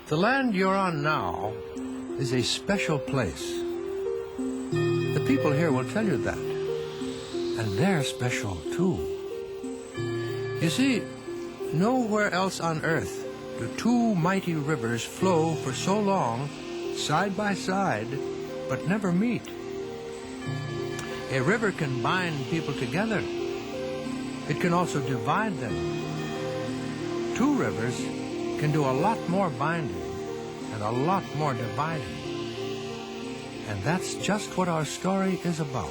The land you're on now is a special place. The people here will tell you that. And they're special, too. You see, nowhere else on earth do two mighty rivers flow for so long, side by side, but never meet. A river can bind people together. It can also divide them. Two rivers can do a lot more binding and a lot more dividing. And that's just what our story is about.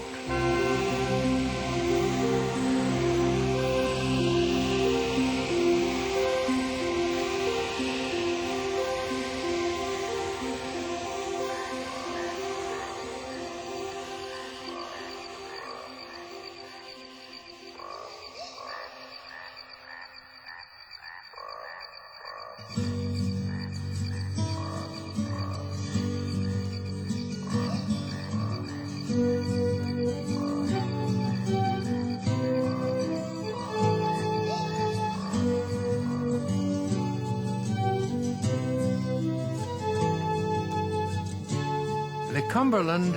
The Cumberland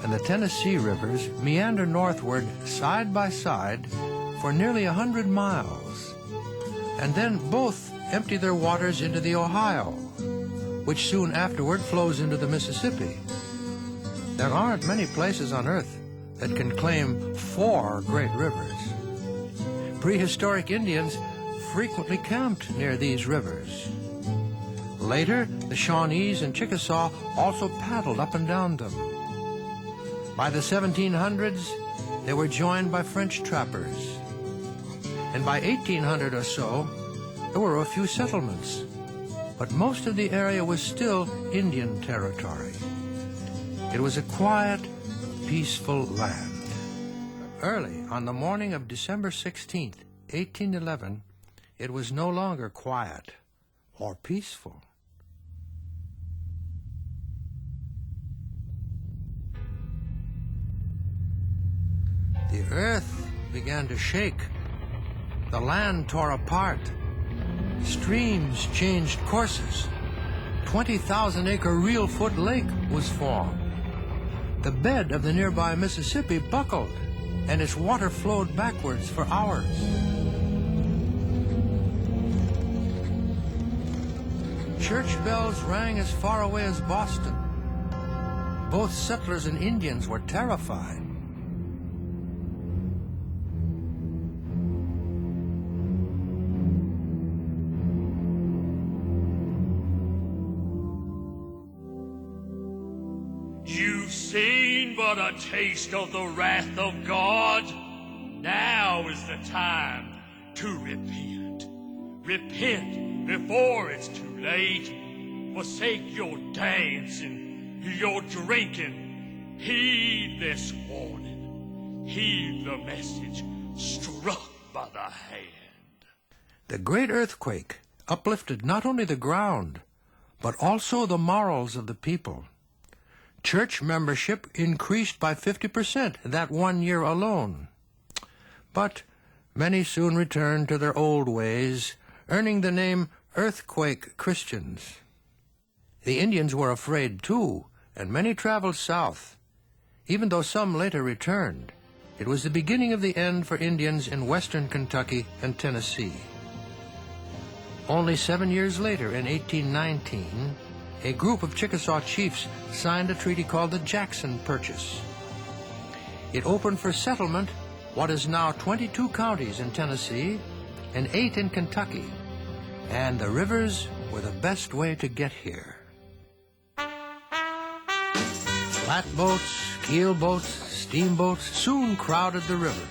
and the Tennessee rivers meander northward side by side for nearly 100 miles, and then both empty their waters into the Ohio, which soon afterward flows into the Mississippi. There aren't many places on Earth that can claim 4 great rivers. Prehistoric Indians frequently camped near these rivers. Later, the Shawnees and Chickasaw also paddled up and down them. By the 1700s, they were joined by French trappers. And by 1800 or so, there were a few settlements. But most of the area was still Indian territory. It was a quiet, peaceful land. Early on the morning of December 16th, 1811, it was no longer quiet or peaceful. The earth began to shake. The land tore apart. Streams changed courses. 20,000-acre Reelfoot Lake was formed. The bed of the nearby Mississippi buckled, and its water flowed backwards for hours. Church bells rang as far away as Boston. Both settlers and Indians were terrified. You've seen but a taste of the wrath of God. Now is the time to repent. Repent before it's too late. Forsake your dancing, your drinking. Heed this warning. Heed the message struck by the hand. The great earthquake uplifted not only the ground, but also the morals of the people. Church membership increased by 50% that one year alone. But many soon returned to their old ways, earning the name Earthquake Christians. The Indians were afraid too, and many traveled south. Even though some later returned, it was the beginning of the end for Indians in western Kentucky and Tennessee. Only 7 years later, in 1819, a group of Chickasaw chiefs signed a treaty called the Jackson Purchase. It opened for settlement what is now 22 counties in Tennessee and 8 in Kentucky, and the rivers were the best way to get here. Flatboats, keelboats, steamboats soon crowded the river.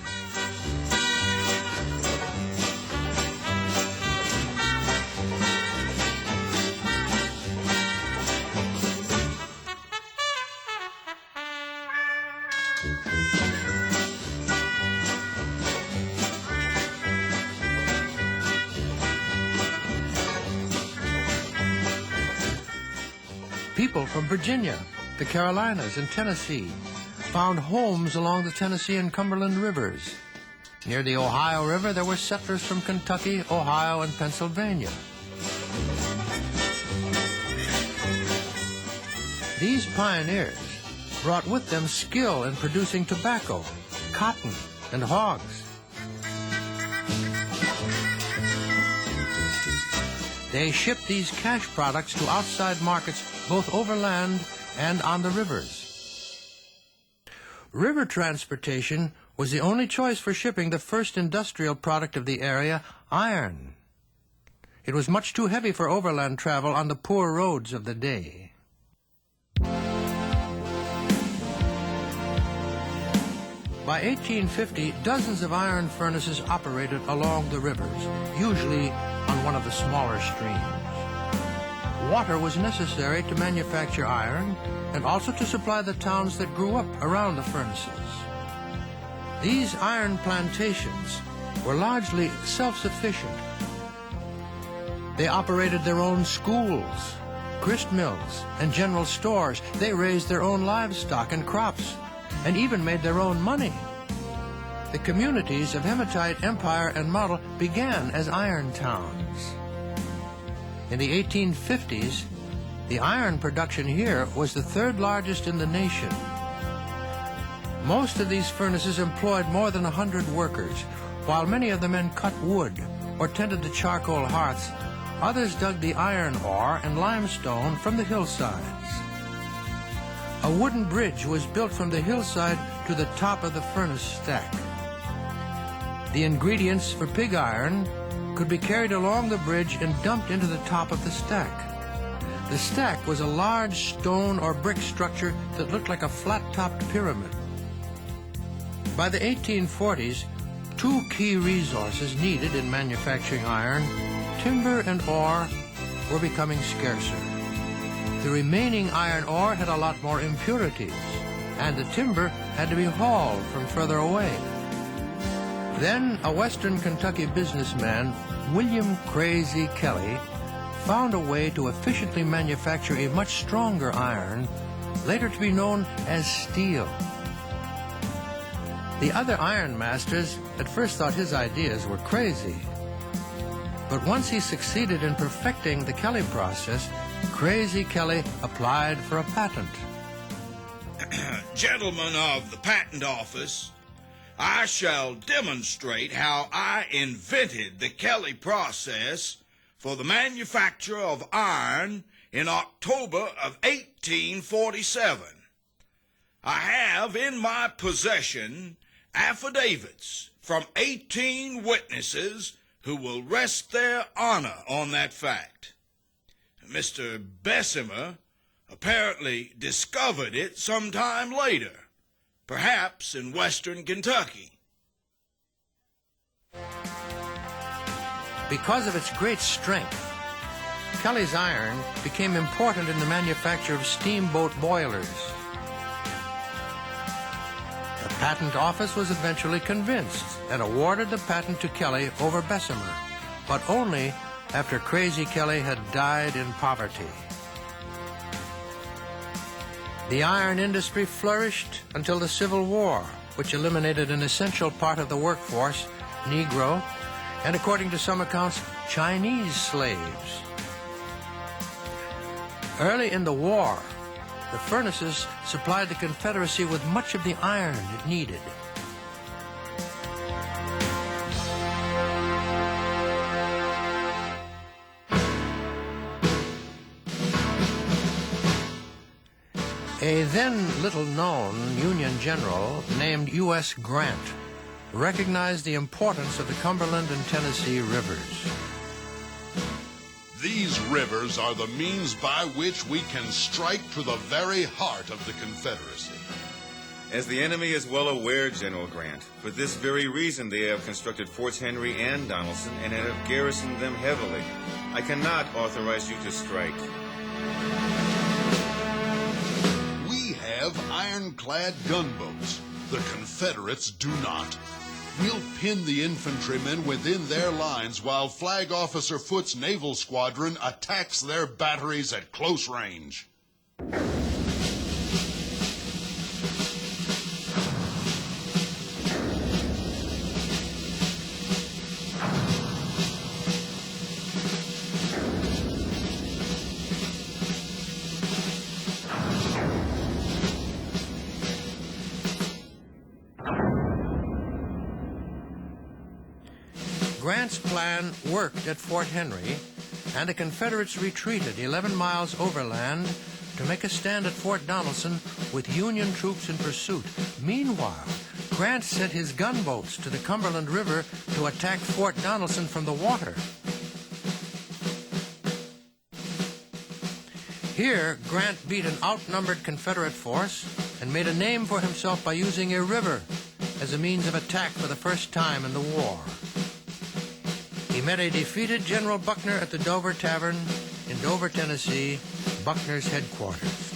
People from Virginia, the Carolinas, and Tennessee found homes along the Tennessee and Cumberland rivers. Near the Ohio River, there were settlers from Kentucky, Ohio, and Pennsylvania. These pioneers brought with them skill in producing tobacco, cotton, and hogs. They shipped these cash products to outside markets both overland and on the rivers. River transportation was the only choice for shipping the first industrial product of the area, iron. It was much too heavy for overland travel on the poor roads of the day. By 1850, dozens of iron furnaces operated along the rivers, usually on one of the smaller streams. Water was necessary to manufacture iron and also to supply the towns that grew up around the furnaces. These iron plantations were largely self-sufficient. They operated their own schools, grist mills, and general stores. They raised their own livestock and crops, and even made their own money. The communities of Hematite, Empire, and Model began as iron towns. In the 1850s, the iron production here was the third largest in the nation. Most of these furnaces employed more than 100 workers, while many of the men cut wood or tended the charcoal hearths. Others dug the iron ore and limestone from the hillsides. A wooden bridge was built from the hillside to the top of the furnace stack. The ingredients for pig iron could be carried along the bridge and dumped into the top of the stack. The stack was a large stone or brick structure that looked like a flat-topped pyramid. By the 1840s, two key resources needed in manufacturing iron, timber and ore, were becoming scarcer. The remaining iron ore had a lot more impurities, and the timber had to be hauled from further away. Then a western Kentucky businessman, William Crazy Kelly, found a way to efficiently manufacture a much stronger iron, later to be known as steel. The other iron masters at first thought his ideas were crazy. But once he succeeded in perfecting the Kelly process, Crazy Kelly applied for a patent. Gentlemen of the Patent Office, I shall demonstrate how I invented the Kelly process for the manufacture of iron in October of 1847. I have in my possession affidavits from 18 witnesses who will rest their honor on that fact. Mr. Bessemer apparently discovered it sometime later, perhaps in western Kentucky. Because of its great strength, Kelly's iron became important in the manufacture of steamboat boilers. The patent office was eventually convinced and awarded the patent to Kelly over Bessemer, but only after Crazy Kelly had died in poverty. The iron industry flourished until the Civil War, which eliminated an essential part of the workforce, Negro, and according to some accounts, Chinese slaves. Early in the war, the furnaces supplied the Confederacy with much of the iron it needed. A then little-known Union general named U.S. Grant recognized the importance of the Cumberland and Tennessee rivers. These rivers are the means by which we can strike to the very heart of the Confederacy. As the enemy is well aware, General Grant, for this very reason they have constructed Forts Henry and Donelson and have garrisoned them heavily. I cannot authorize you to strike. We have ironclad gunboats. The Confederates do not. We'll pin the infantrymen within their lines while Flag Officer Foot's naval squadron attacks their batteries at close range. Grant's plan worked at Fort Henry, and the Confederates retreated 11 miles overland to make a stand at Fort Donelson with Union troops in pursuit. Meanwhile, Grant sent his gunboats to the Cumberland River to attack Fort Donelson from the water. Here, Grant beat an outnumbered Confederate force and made a name for himself by using a river as a means of attack for the first time in the war. He met a defeated General Buckner at the Dover Tavern in Dover, Tennessee, Buckner's headquarters.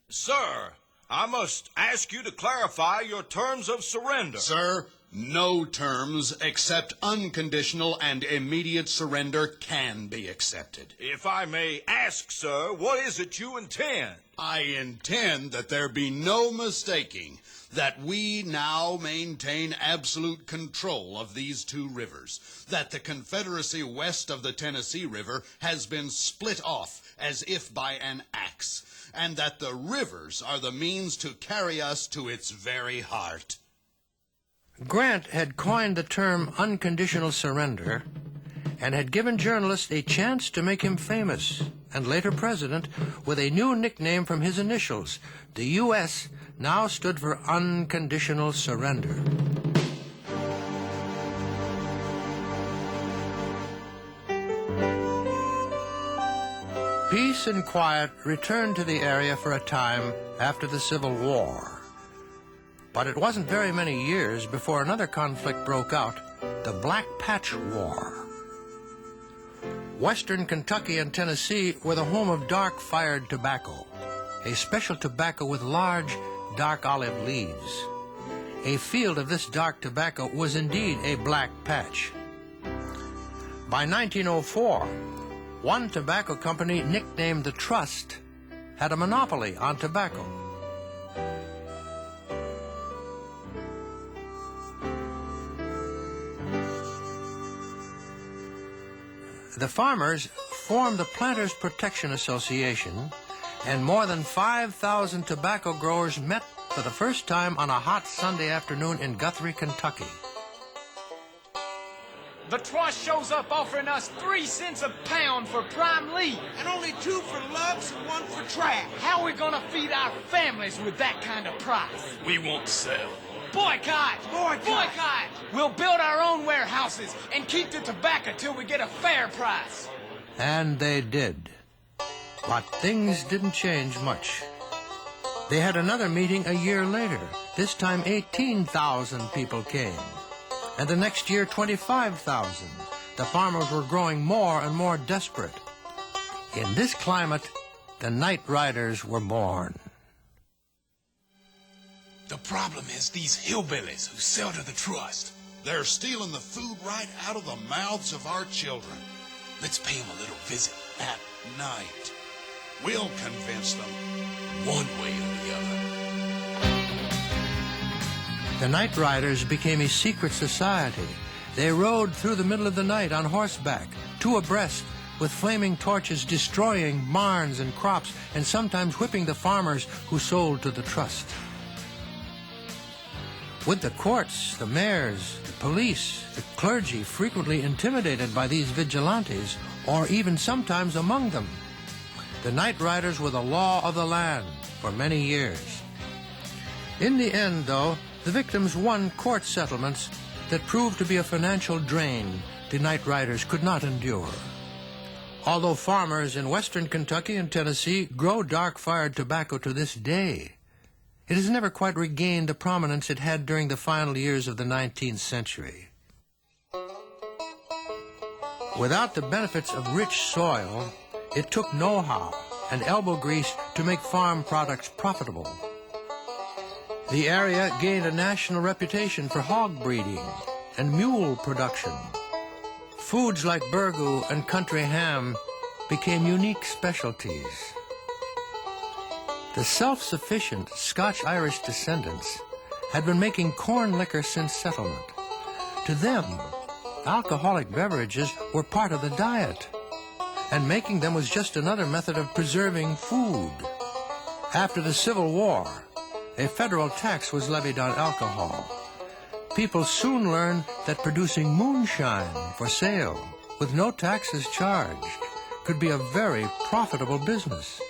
Sir, I must ask you to clarify your terms of surrender. Sir, no terms except unconditional and immediate surrender can be accepted. If I may ask, sir, what is it you intend? I intend that there be no mistaking that we now maintain absolute control of these two rivers, that the Confederacy west of the Tennessee River has been split off as if by an axe, and that the rivers are the means to carry us to its very heart. Grant had coined the term unconditional surrender and had given journalists a chance to make him famous and later president with a new nickname from his initials. The U.S. now stood for unconditional surrender. Peace and quiet returned to the area for a time after the Civil War. But it wasn't very many years before another conflict broke out, the Black Patch War. Western Kentucky and Tennessee were the home of dark-fired tobacco, a special tobacco with large, dark olive leaves. A field of this dark tobacco was indeed a black patch. By 1904, one tobacco company nicknamed the Trust had a monopoly on tobacco. The farmers formed the Planters Protection Association, and more than 5,000 tobacco growers met for the first time on a hot Sunday afternoon in Guthrie, Kentucky. The Trust shows up offering us 3 cents a pound for prime leaf. And only 2 for lugs and 1 for trash. How are we gonna feed our families with that kind of price? We won't sell. Boycott! Boycott! Boycott! We'll build our own warehouses and keep the tobacco till we get a fair price. And they did. But things didn't change much. They had another meeting a year later. This time 18,000 people came. And the next year 25,000. The farmers were growing more and more desperate. In this climate, the Night Riders were born. The problem is these hillbillies who sell to the Trust. They're stealing the food right out of the mouths of our children. Let's pay them a little visit At night. We'll convince them. one way or the other. The Night Riders became a secret society. They rode through the middle of the night on horseback, 2 abreast, with flaming torches destroying barns and crops, and sometimes whipping the farmers who sold to the Trust. With the courts, the mayors, the police, the clergy frequently intimidated by these vigilantes, or even sometimes among them. The Night Riders were the law of the land for many years. In the end, though, the victims won court settlements that proved to be a financial drain the Night Riders could not endure. Although farmers in western Kentucky and Tennessee grow dark-fired tobacco to this day, it has never quite regained the prominence it had during the final years of the 19th century. Without the benefits of rich soil, it took know-how and elbow grease to make farm products profitable. The area gained a national reputation for hog breeding and mule production. Foods like burgoo and country ham became unique specialties. The self-sufficient Scotch-Irish descendants had been making corn liquor since settlement. To them, alcoholic beverages were part of the diet, and making them was just another method of preserving food. After the Civil War, a federal tax was levied on alcohol. people soon learned that producing moonshine for sale, with no taxes charged, could be a very profitable business.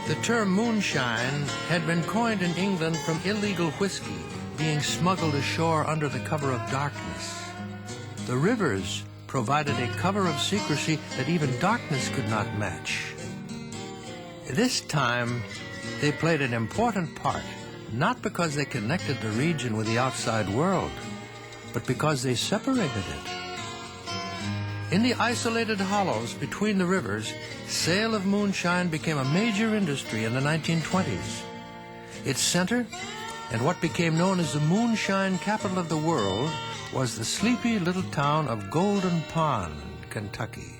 The term moonshine had been coined in England from illegal whiskey being smuggled ashore under the cover of darkness. The rivers provided a cover of secrecy that even darkness could not match. This time, they played an important part, not because they connected the region with the outside world, but because they separated it. In the isolated hollows between the rivers, sale of moonshine became a major industry in the 1920s. Its center, and what became known as the moonshine capital of the world, was the sleepy little town of Golden Pond, Kentucky.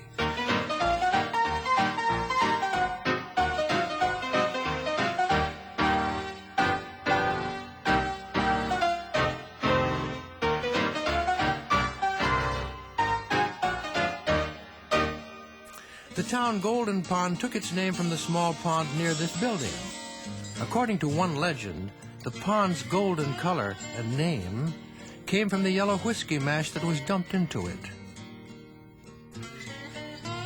The town Golden Pond took its name from the small pond near this building. According to one legend, the pond's golden color and name came from the yellow whiskey mash that was dumped into it.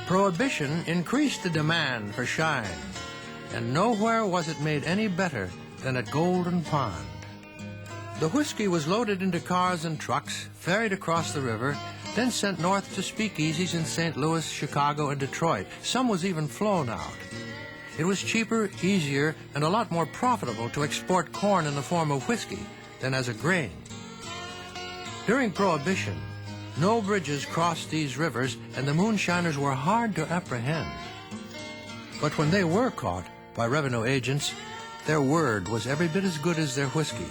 Prohibition increased the demand for shine, and nowhere was it made any better than at Golden Pond. The whiskey was loaded into cars and trucks, ferried across the river, then sent north to speakeasies in St. Louis, Chicago, and Detroit. Some was even flown out. It was cheaper, easier, and a lot more profitable to export corn in the form of whiskey than as a grain. During Prohibition, no bridges crossed these rivers, and the moonshiners were hard to apprehend. But when they were caught by revenue agents, their word was every bit as good as their whiskey.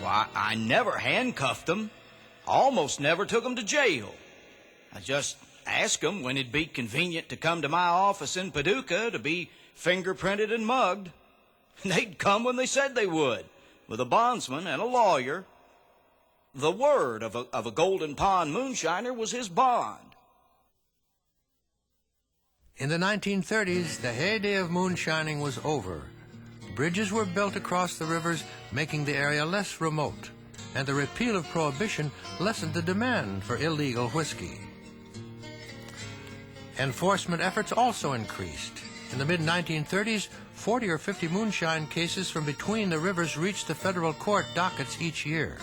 Why, I never handcuffed them. Almost never took them to jail. I just asked them when it'd be convenient to come to my office in Paducah to be fingerprinted and mugged. And they'd come when they said they would, with a bondsman and a lawyer. The word of a Golden Pond moonshiner was his bond. In the 1930s, the heyday of moonshining was over. Bridges were built across the rivers, making the area less remote, and the repeal of Prohibition lessened the demand for illegal whiskey. Enforcement efforts also increased. In the mid-1930s, 40 or 50 moonshine cases from between the rivers reached the federal court dockets each year.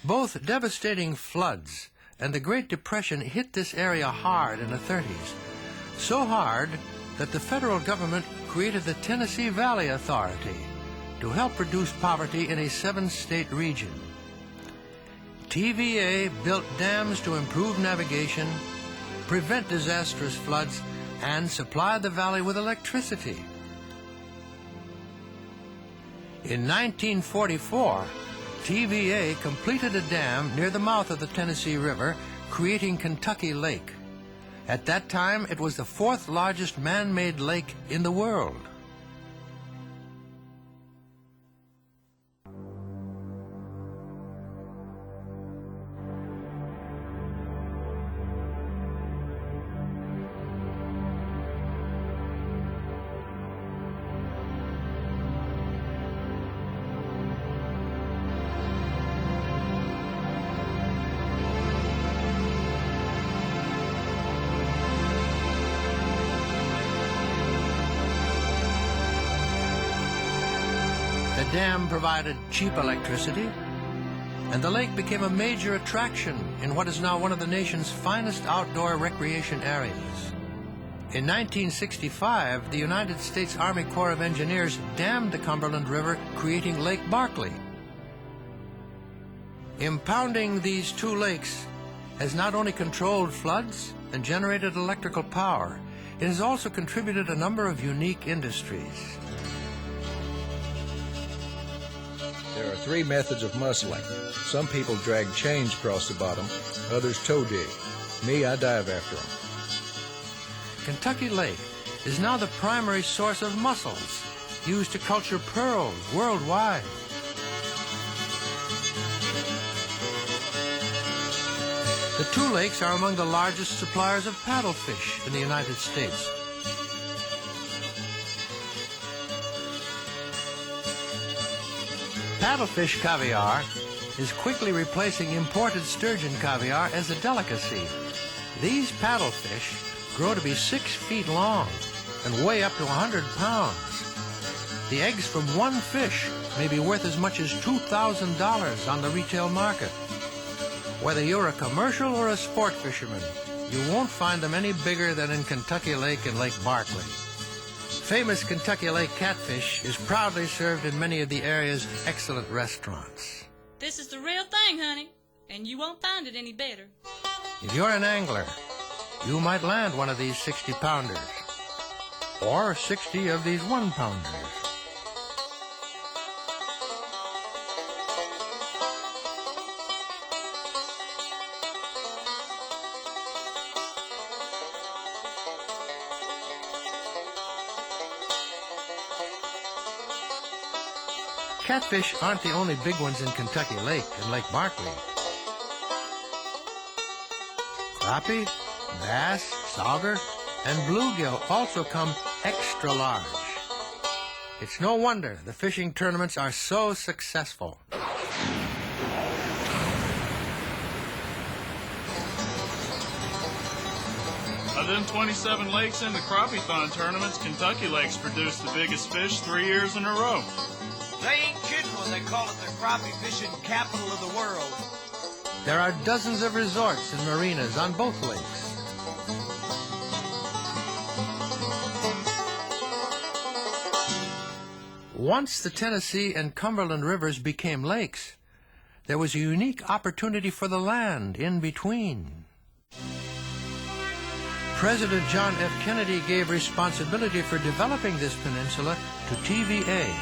Both devastating floods and the Great Depression hit this area hard in the 30s. So hard that the federal government created the Tennessee Valley Authority to help reduce poverty in a 7-state region. TVA built dams to improve navigation, prevent disastrous floods, and supply the valley with electricity. In 1944, TVA completed a dam near the mouth of the Tennessee River, creating Kentucky Lake. At that time, it was the 4th largest man-made lake in the world. The dam provided cheap electricity, and the lake became a major attraction in what is now one of the nation's finest outdoor recreation areas. In 1965, the United States Army Corps of Engineers dammed the Cumberland River, creating Lake Barkley. Impounding these two lakes has not only controlled floods and generated electrical power, it has also contributed a number of unique industries. There are 3 methods of muscling. Some people drag chains across the bottom, others toe dig. Me, I dive after them. Kentucky Lake is now the primary source of mussels, used to culture pearls worldwide. The two lakes are among the largest suppliers of paddlefish in the United States. Paddlefish caviar is quickly replacing imported sturgeon caviar as a delicacy. These paddlefish grow to be 6 feet long and weigh up to 100 pounds. The eggs from one fish may be worth as much as $2,000 on the retail market. Whether you're a commercial or a sport fisherman, you won't find them any bigger than in Kentucky Lake and Lake Barkley. Famous Kentucky Lake catfish is proudly served in many of the area's excellent restaurants. This is the real thing, honey, and you won't find it any better. If you're an angler, you might land one of these 60-pounders, or 60 of these 1-pounders. Catfish aren't the only big ones in Kentucky Lake and Lake Barkley. Crappie, bass, sauger, and bluegill also come extra large. It's no wonder the fishing tournaments are so successful. Of them 27 lakes in the crappie-thon tournaments, Kentucky Lake's produced the biggest fish 3 years in a row. They ain't kidding when they call it the crappie fishing capital of the world. There are dozens of resorts and marinas on both lakes. Once the Tennessee and Cumberland rivers became lakes, there was a unique opportunity for the land in between. President John F. Kennedy gave responsibility for developing this peninsula to TVA.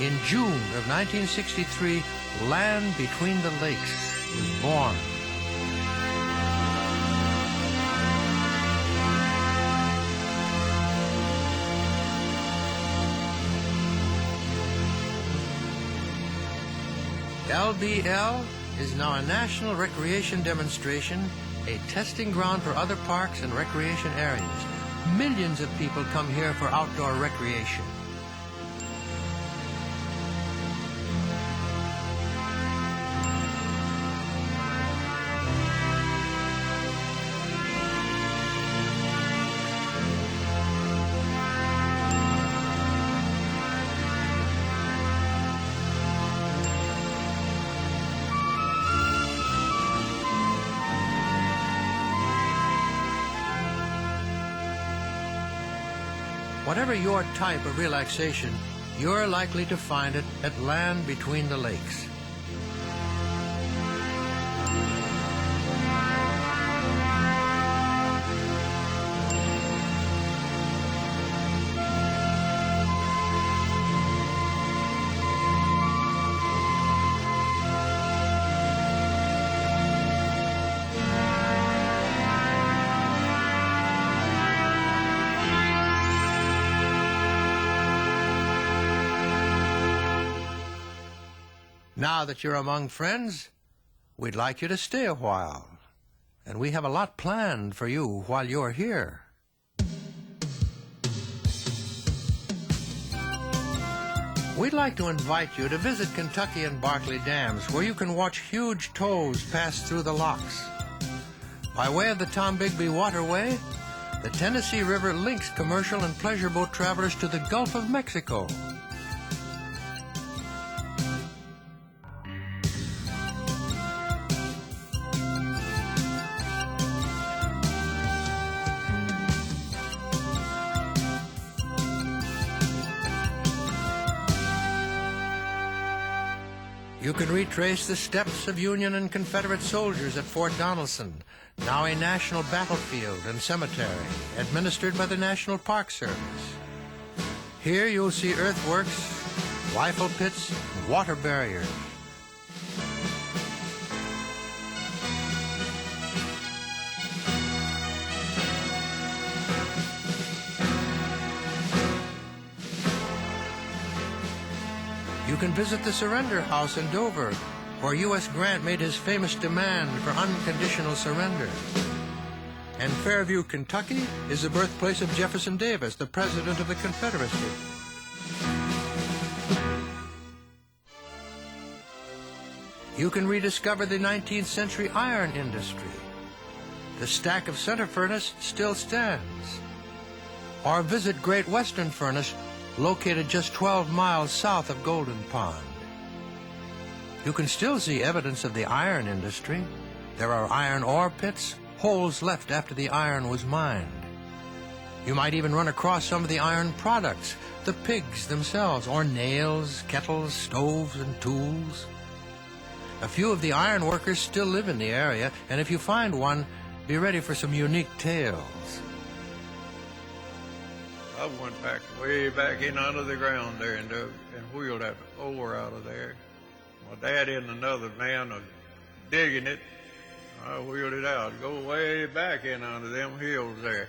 In June of 1963, Land Between the Lakes was born. LBL is now a national recreation demonstration, a testing ground for other parks and recreation areas. Millions of people come here for outdoor recreation. Whatever your type of relaxation, you're likely to find it at Land Between the Lakes. Now that you're among friends, we'd like you to stay a while. And we have a lot planned for you while you're here. We'd like to invite you to visit Kentucky and Barkley Dams, where you can watch huge tows pass through the locks. By way of the Tombigbee Waterway, the Tennessee River links commercial and pleasure boat travelers to the Gulf of Mexico. You can retrace the steps of Union and Confederate soldiers at Fort Donelson, now a national battlefield and cemetery, administered by the National Park Service. Here you'll see earthworks, rifle pits, and water barriers. You can visit the Surrender House in Dover, where U.S. Grant made his famous demand for unconditional surrender. And Fairview, Kentucky is the birthplace of Jefferson Davis, the President of the Confederacy. You can rediscover the 19th century iron industry. The stack of Center Furnace still stands. Or visit Great Western Furnace, located just 12 miles south of Golden Pond. You can still see evidence of the iron industry. There are iron ore pits, holes left after the iron was mined. You might even run across some of the iron products, the pigs themselves, or nails, kettles, stoves, and tools. A few of the iron workers still live in the area, and if you find one, be ready for some unique tales. I went way back in under the ground there and wheeled that ore out of there. My dad and another man are digging it. I wheeled it out, go way back in under them hills there.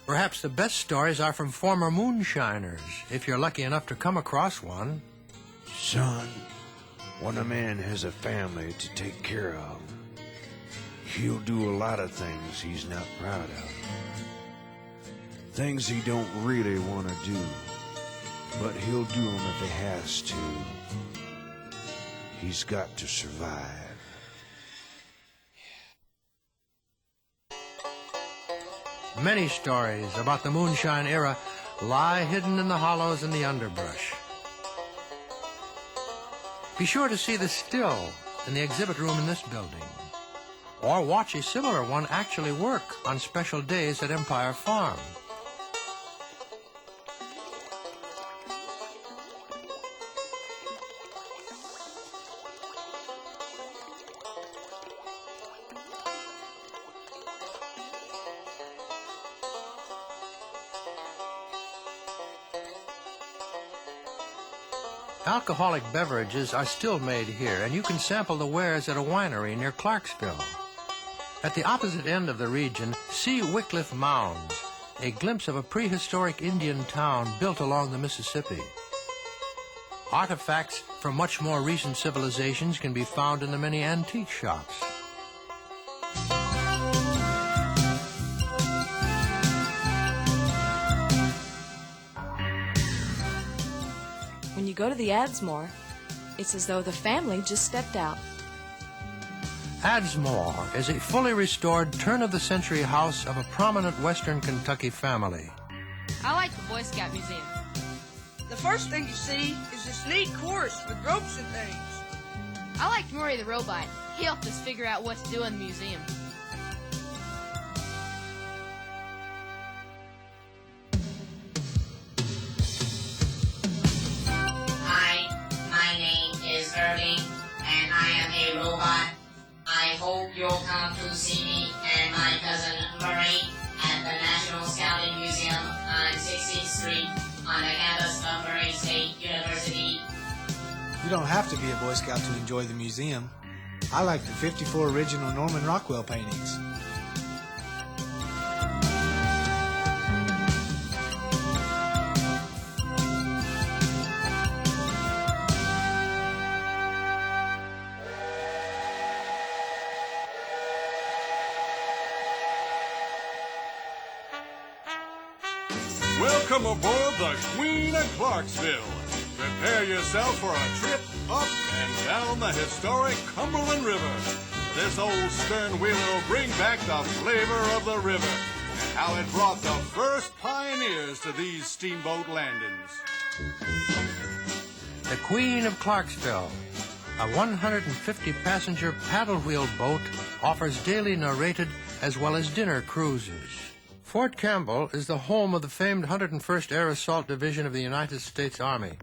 Perhaps the best stories are from former moonshiners, if you're lucky enough to come across one. Son, when a man has a family to take care of, he'll do a lot of things he's not proud of. Things he don't really want to do, but he'll do them if he has to. He's got to survive. Many stories about the moonshine era lie hidden in the hollows and the underbrush. Be sure to see the still in the exhibit room in this building, or watch a similar one actually work on special days at Empire Farm. Alcoholic beverages are still made here, and you can sample the wares at a winery near Clarksville. At the opposite end of the region, see Wycliffe Mounds, a glimpse of a prehistoric Indian town built along the Mississippi. Artifacts from much more recent civilizations can be found in the many antique shops. When you go to the Adsmore, it's as though the family just stepped out. Adsmore is a fully restored turn-of-the-century house of a prominent western Kentucky family. I like the Boy Scout Museum. The first thing you see is this neat course with ropes and things. I liked Murray the Robot. He helped us figure out what to do in the museum. Irving, and I am a robot. I hope you'll come to see me and my cousin Murray at the National Scouting Museum on 16th Street on the campus of Murray State University. You don't have to be a Boy Scout to enjoy the museum. I like the 54 original Norman Rockwell paintings. Welcome aboard the Queen of Clarksville. Prepare yourself for a trip up and down the historic Cumberland River. This old stern wheel will bring back the flavor of the river and how it brought the first pioneers to these steamboat landings. The Queen of Clarksville, a 150-passenger paddle wheel boat, offers daily narrated as well as dinner cruises. Fort Campbell is the home of the famed 101st Air Assault Division of the United States Army.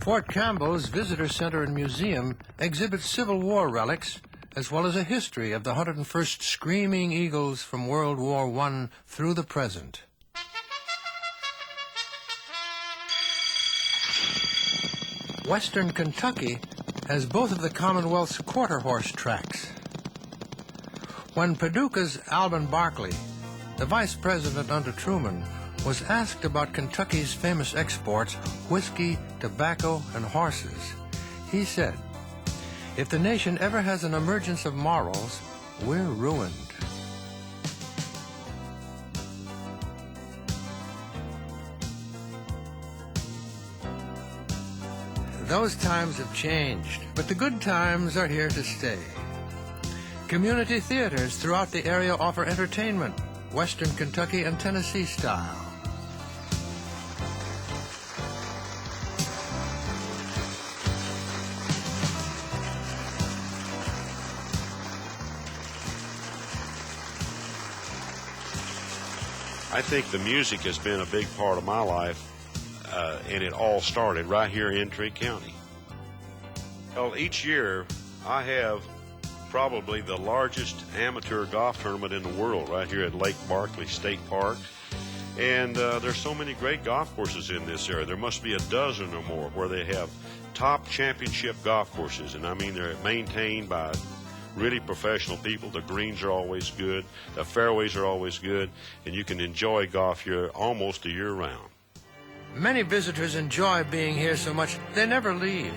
Fort Campbell's Visitor Center and Museum exhibits Civil War relics, as well as a history of the 101st Screaming Eagles from World War I through the present. Western Kentucky has both of the Commonwealth's quarter horse tracks. When Paducah's Alben Barkley, the vice president under Truman, was asked about Kentucky's famous exports, whiskey, tobacco, and horses, he said, "If the nation ever has an emergence of morals, we're ruined." Those times have changed, but the good times are here to stay. Community theaters throughout the area offer entertainment, Western Kentucky and Tennessee style. I think the music has been a big part of my life, and it all started right here in Trigg County. Well, each year I have probably the largest amateur golf tournament in the world right here at Lake Barkley State Park. And there's so many great golf courses in this area. There must be a dozen or more where they have top championship golf courses. And I mean, they're maintained by really professional people. The greens are always good. The fairways are always good. And you can enjoy golf here almost a year round. Many visitors enjoy being here so much they never leave.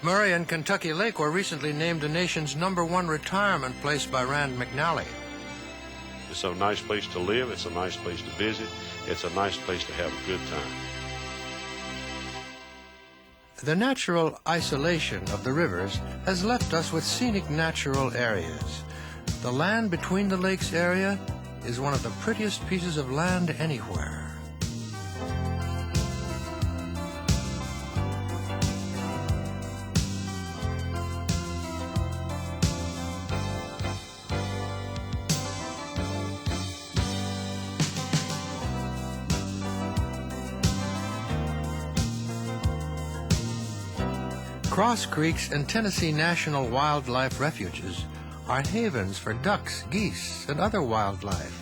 Murray and Kentucky Lake were recently named the nation's #1 retirement place by Rand McNally. It's a nice place to live. It's a nice place to visit. It's a nice place to have a good time. The natural isolation of the rivers has left us with scenic natural areas. The land between the lakes area is one of the prettiest pieces of land anywhere. Cross Creeks and Tennessee National Wildlife Refuges are havens for ducks, geese, and other wildlife.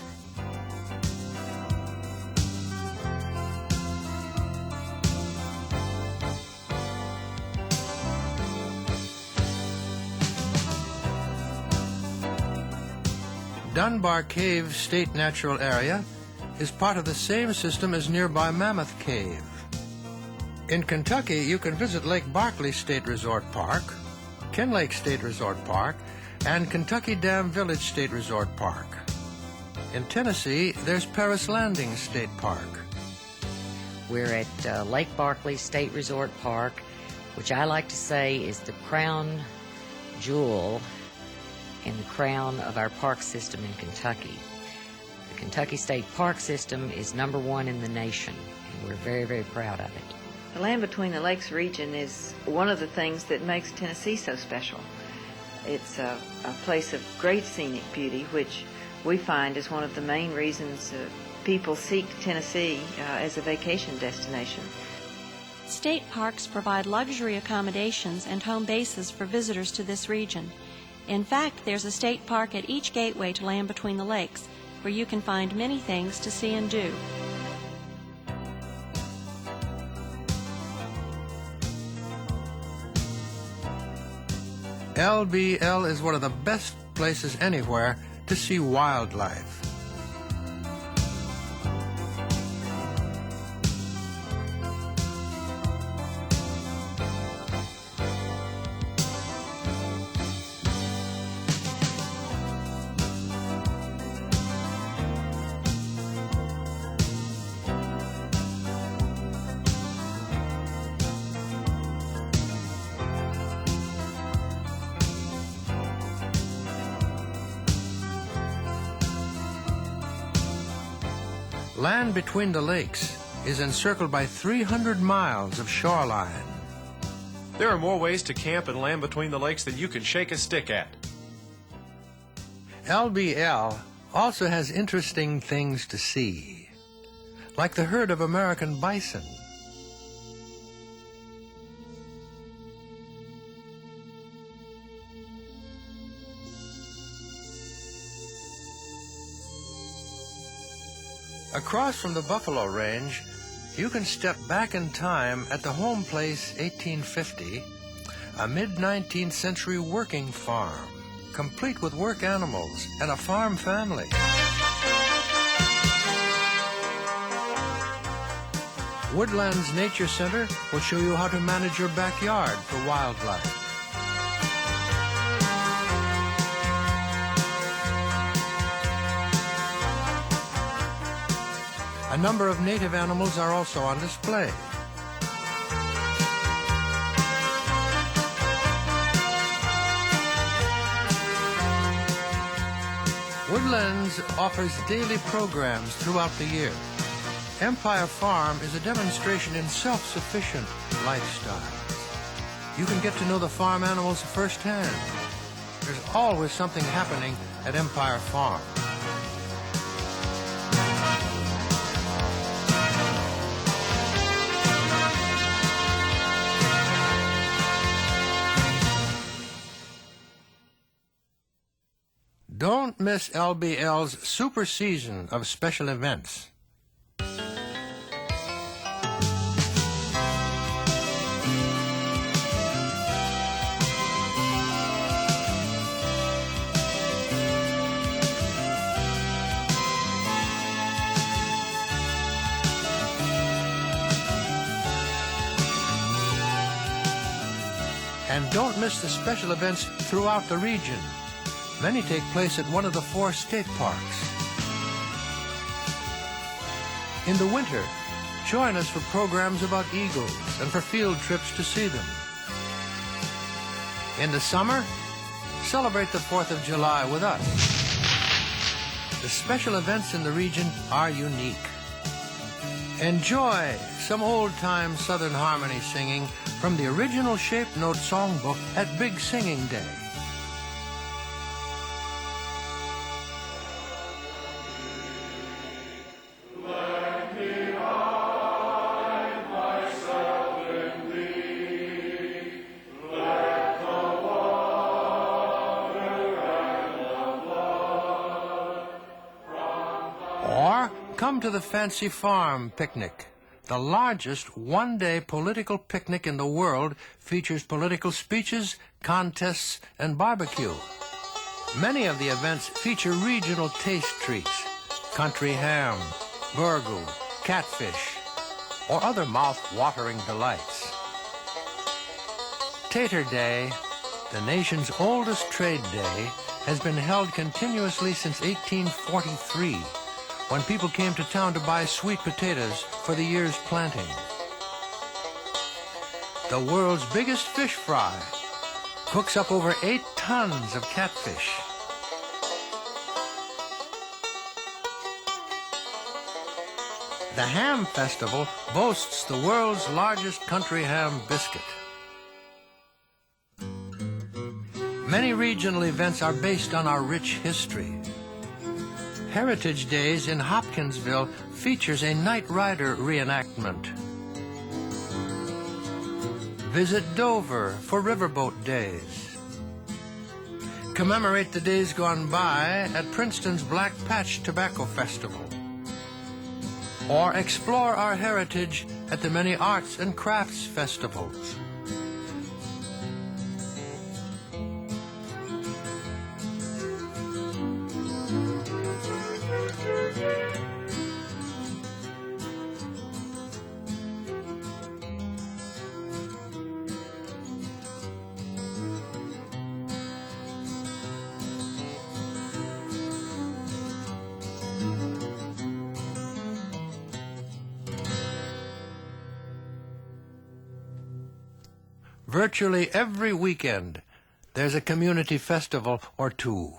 Dunbar Cave State Natural Area is part of the same system as nearby Mammoth Cave. In Kentucky, you can visit Lake Barkley State Resort Park, Ken Lake State Resort Park, and Kentucky Dam Village State Resort Park. In Tennessee, there's Paris Landing State Park. We're at Lake Barkley State Resort Park, which I like to say is the crown jewel and the crown of our park system in Kentucky. The Kentucky State Park System is #1 in the nation, and we're very, very proud of it. The Land Between the Lakes region is one of the things that makes Tennessee so special. It's a place of great scenic beauty, which we find is one of the main reasons people seek Tennessee as a vacation destination. State parks provide luxury accommodations and home bases for visitors to this region. In fact, there's a state park at each gateway to Land Between the Lakes, where you can find many things to see and do. LBL is one of the best places anywhere to see wildlife. Land Between the Lakes is encircled by 300 miles of shoreline. There are more ways to camp and Land Between the Lakes than you can shake a stick at. LBL also has interesting things to see, like the herd of American bison. Across from the Buffalo Range, you can step back in time at the home place 1850, a mid-19th century working farm, complete with work animals and a farm family. Woodlands Nature Center will show you how to manage your backyard for wildlife. A number of native animals are also on display. Woodlands offers daily programs throughout the year. Empire Farm is a demonstration in self-sufficient lifestyles. You can get to know the farm animals firsthand. There's always something happening at Empire Farm. Don't miss LBL's super season of special events. And don't miss the special events throughout the region. Many take place at one of the 4 state parks. In the winter, join us for programs about eagles and for field trips to see them. In the summer, celebrate the 4th of July with us. The special events in the region are unique. Enjoy some old-time Southern harmony singing from the original Shape Note songbook at Big Singing Day. Or come to the Fancy Farm Picnic. The largest one-day political picnic in the world features political speeches, contests, and barbecue. Many of the events feature regional taste treats, country ham, burgle, catfish, or other mouth-watering delights. Tater Day, the nation's oldest trade day, has been held continuously since 1843, when people came to town to buy sweet potatoes for the year's planting. The world's biggest fish fry cooks up over 8 tons of catfish. The Ham Festival boasts the world's largest country ham biscuit. Many regional events are based on our rich history. Heritage Days in Hopkinsville features a Knight Rider reenactment. Visit Dover for Riverboat Days. Commemorate the days gone by at Princeton's Black Patch Tobacco Festival. Or explore our heritage at the many arts and crafts festivals. Virtually every weekend, there's a community festival or two.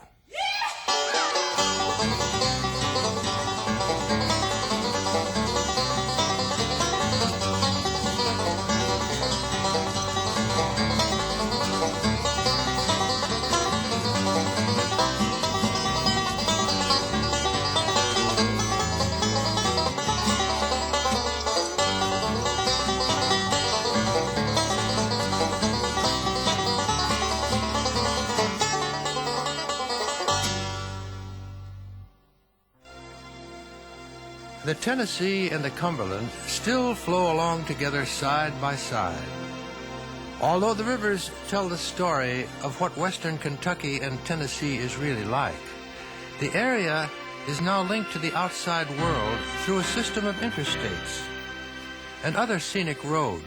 the Tennessee and the Cumberland still flow along together side by side. Although the rivers tell the story of what western Kentucky and Tennessee is really like, the area is now linked to the outside world through a system of interstates and other scenic roads.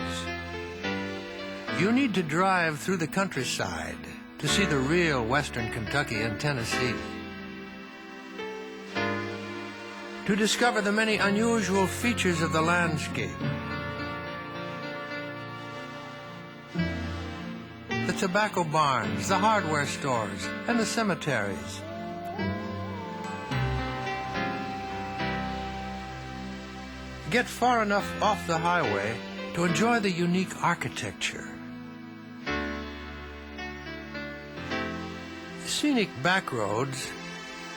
You need to drive through the countryside to see the real western Kentucky and Tennessee, to discover the many unusual features of the landscape. The tobacco barns, the hardware stores, and the cemeteries. Get far enough off the highway to enjoy the unique architecture. Scenic back roads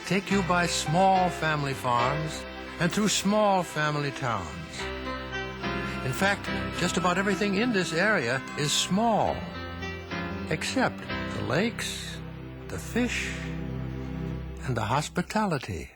take you by small family farms and through small family towns. In fact, just about everything in this area is small, except the lakes, the fish, and the hospitality.